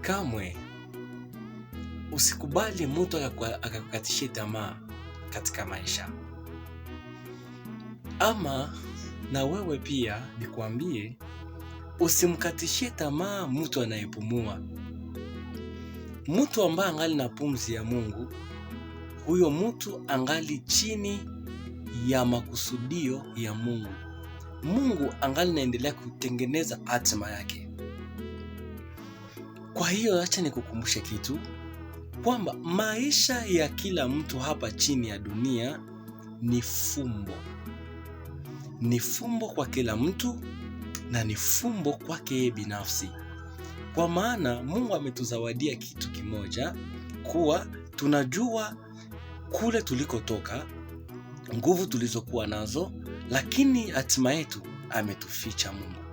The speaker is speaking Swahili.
Kamwe usikubali mtu akakukatishie tamaa katika maisha. Ama na wewe pia nikwambie, usimkatishie tamaa mtu anayepumua. Mtu ambaye angali na pumzi ya Mungu, huyo mtu angali chini ya makusudio ya Mungu. Mungu angali naendelea kutengeneza hatima yake. Kwa hiyo acha nikukumbushe kitu, kwamba maisha ya kila mtu hapa chini ya dunia ni fumbo. Ni fumbo kwa kila mtu na ni fumbo kwake binafsi. Kwa maana Mungu ametuzawadia kitu kimoja, kuwa tunajua kule tulikotoka, nguvu tulizokuwa nazo, lakini hatima yetu ametuficha Mungu.